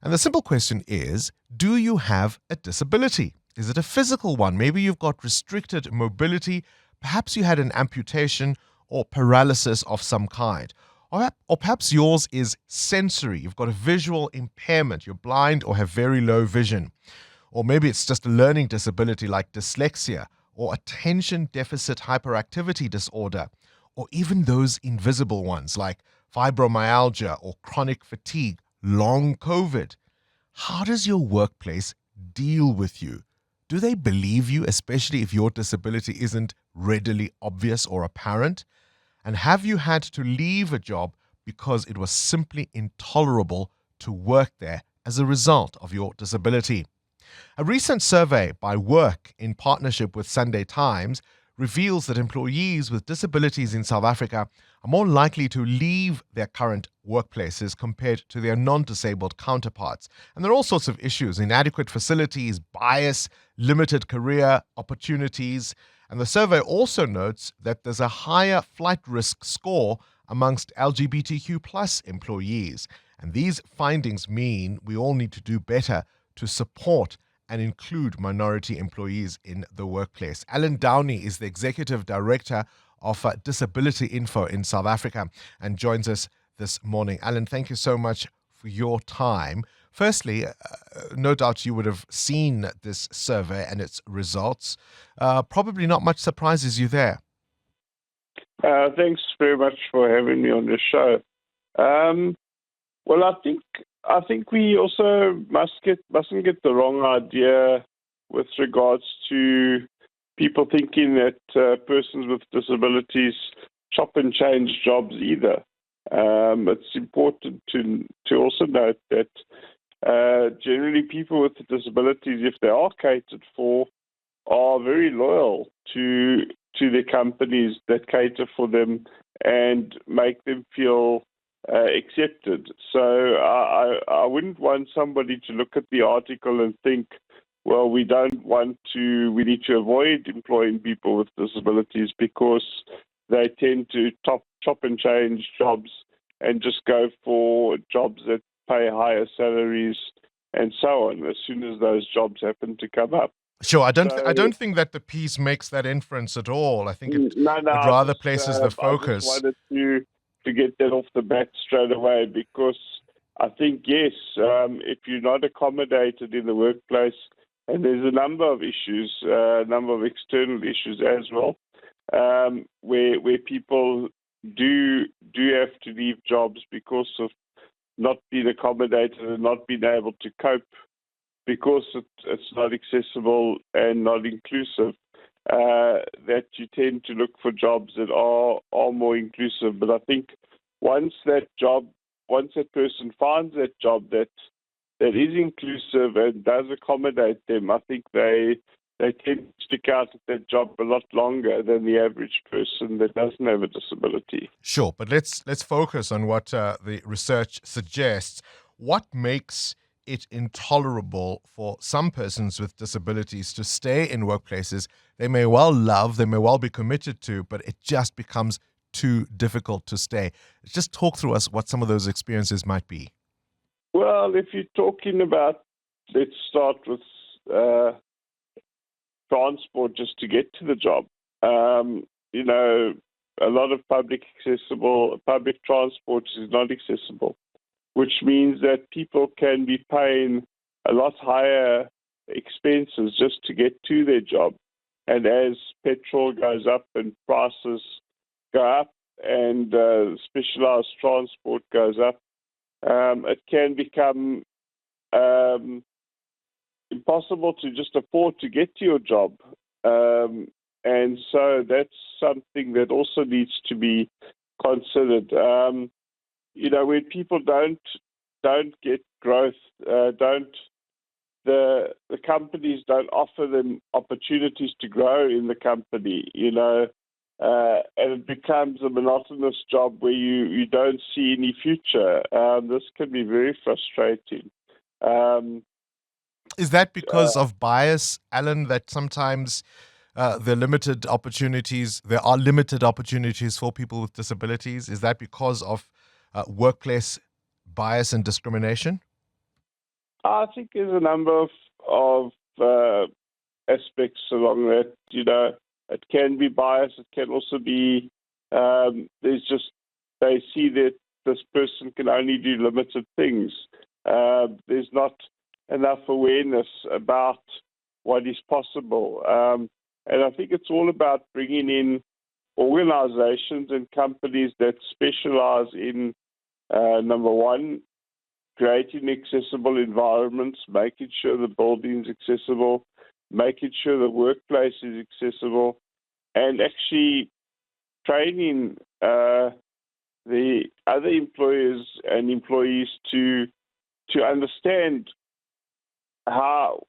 And the simple question is, do you have a disability? Is it a physical one? Maybe you've got restricted mobility. Perhaps you had an amputation or paralysis of some kind. Or perhaps yours is sensory. You've got a visual impairment. You're blind or have very low vision. Or maybe it's just a learning disability like dyslexia or attention deficit hyperactivity disorder, or even those invisible ones like fibromyalgia or chronic fatigue, long COVID. How does your workplace deal with you? Do they believe you, especially if your disability isn't readily obvious or apparent? And have you had to leave a job because it was simply intolerable to work there as a result of your disability? A recent survey by Work in partnership with Sunday Times reveals that employees with disabilities in South Africa are more likely to leave their current workplaces compared to their non-disabled counterparts. And there are all sorts of issues: inadequate facilities, bias, limited career opportunities. And the survey also notes that there's a higher flight risk score amongst LGBTQ plus employees. And these findings mean we all need to do better to support and include minority employees in the workplace. Alan Downey is the Executive Director of Disability Info in South Africa and joins us this morning. Alan, thank you so much for your time. Firstly, no doubt you would have seen this survey and its results. Probably not much surprises you there. Thanks very much for having me on the show. Well, I think we also mustn't get the wrong idea with regards to people thinking that persons with disabilities chop and change jobs either. It's important to also note that generally people with disabilities, if they are catered for, are very loyal to the companies that cater for them and make them feel accepted. So I wouldn't want somebody to look at the article and think, well, we need to avoid employing people with disabilities because they tend to chop and change jobs and just go for jobs that pay higher salaries and so on as soon as those jobs happen to come up. Sure, I don't think that the piece makes that inference at all. I think it rather places the focus. I just wanted to get that off the bat straight away, because I think, yes, if you're not accommodated in the workplace, and there's a number of issues, a number of external issues as well, where people do have to leave jobs because of not being accommodated and not being able to cope because it's not accessible and not inclusive, that you tend to look for jobs that are more inclusive. But I think once that person finds that job that is inclusive and does accommodate them, I think they tend to stick out at that job a lot longer than the average person that doesn't have a disability. Sure, but let's focus on what the research suggests. What makes it intolerable for some persons with disabilities to stay in workplaces they may well love, they may well be committed to, but it just becomes too difficult to stay? Just talk through us what some of those experiences might be. Well, if you're talking about, let's start with transport just to get to the job. A lot of public transport is not accessible, which means that people can be paying a lot higher expenses just to get to their job. And as petrol goes up and prices go up and specialized transport goes up, it can become impossible to just afford to get to your job. And so that's something that also needs to be considered. When people don't get growth, the companies don't offer them opportunities to grow in the company, and it becomes a monotonous job where you don't see any future. This can be very frustrating. Is that because of bias, Alan, that sometimes there are limited opportunities for people with disabilities? Is that because of workplace bias and discrimination? I think there's a number of aspects along that. It can be bias. It can also be they see that this person can only do limited things. There's not enough awareness about what is possible. And I think it's all about bringing in organizations and companies that specialize in, number one, creating accessible environments, making sure the building's accessible, making sure the workplace is accessible, and actually training the other employers and employees to understand how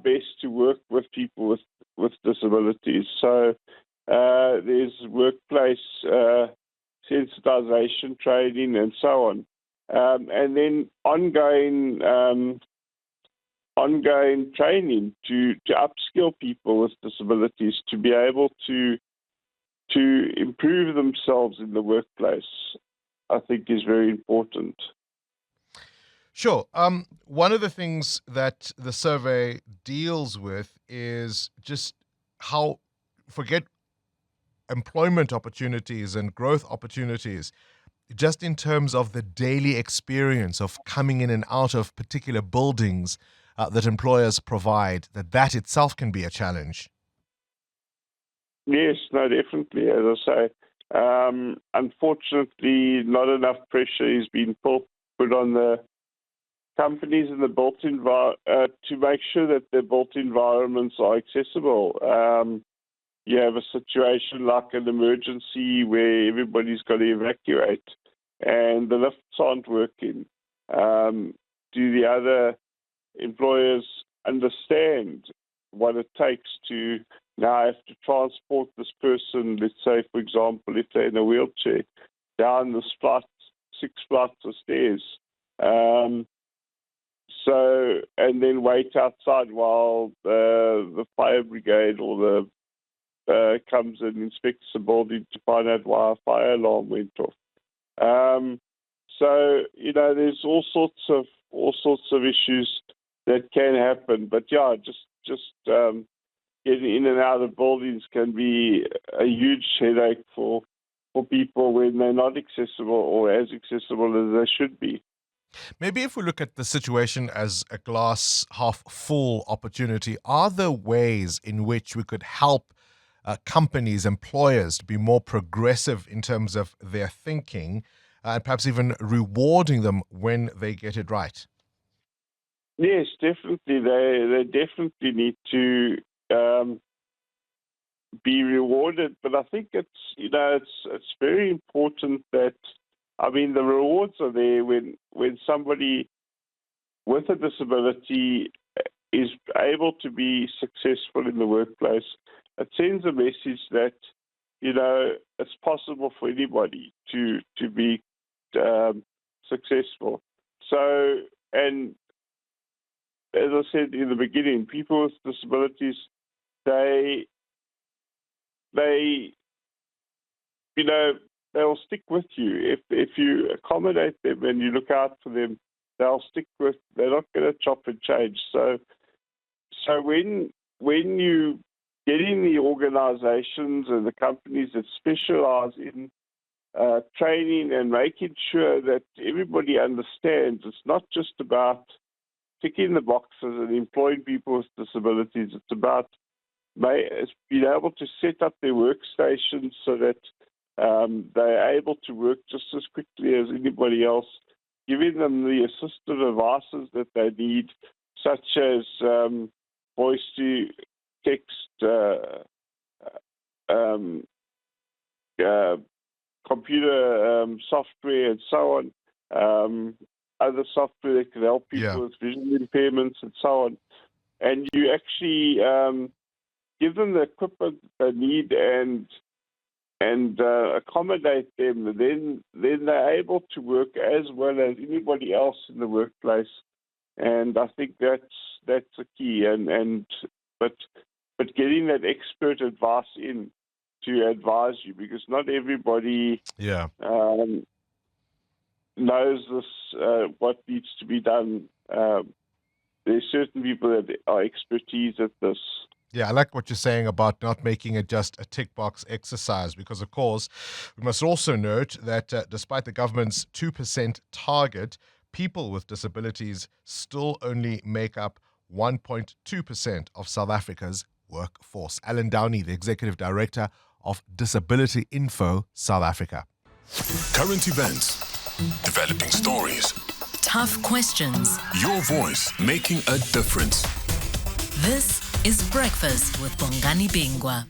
best to work with people with disabilities. So there's workplace sensitization training and so on, and then ongoing training to upskill people with disabilities to be able to improve themselves in the workplace, I think is very important. Sure. One of the things that the survey deals with is just how, forget employment opportunities and growth opportunities, just in terms of the daily experience of coming in and out of particular buildings that employers provide, that itself can be a challenge. Yes, no, definitely. As I say, unfortunately, not enough pressure is being put on the companies in the to make sure that their built environments are accessible. You have a situation like an emergency where everybody's got to evacuate and the lifts aren't working. Do the other employers understand what it takes to now have to transport this person, let's say, for example, if they're in a wheelchair, down the 6 flights of stairs? And then wait outside while the fire brigade or comes and inspects the building to find out why a fire alarm went off. There's all sorts of issues that can happen. But yeah, just getting in and out of buildings can be a huge headache for people when they're not accessible or as accessible as they should be. Maybe if we look at the situation as a glass half full opportunity, are there ways in which we could help companies, employers to be more progressive in terms of their thinking and perhaps even rewarding them when they get it right? Yes, definitely. They definitely need to be rewarded. But I think it's very important that, the rewards are there when somebody with a disability is able to be successful in the workplace. It sends a message that it's possible for anybody to be successful. So, and as I said in the beginning, people with disabilities, they'll stick with you if you accommodate them and you look out for them. They'll stick with. They're not going to chop and change. So when you get in the organizations and the companies that specialize in training and making sure that everybody understands, it's not just about ticking the boxes and employing people with disabilities. It's about being able to set up their workstations so that they're able to work just as quickly as anybody else, giving them the assistive devices that they need, such as voice-to-text, computer software, and so on, other software that can help people with visual impairments and so on. And you actually give them the equipment they need and accommodate them, then they're able to work as well as anybody else in the workplace. And I think that's a key. But getting that expert advice in to advise you, because not everybody knows this, what needs to be done There's certain people that are expertise at this. Yeah, I like what you're saying about not making it just a tick box exercise, because, of course, we must also note that despite the government's 2% target, people with disabilities still only make up 1.2% of South Africa's workforce. Alan Downey, the Executive Director of Disability Info South Africa. Current events, developing stories, tough questions. Your voice making a difference. This is Breakfast with Bongani Bingwa.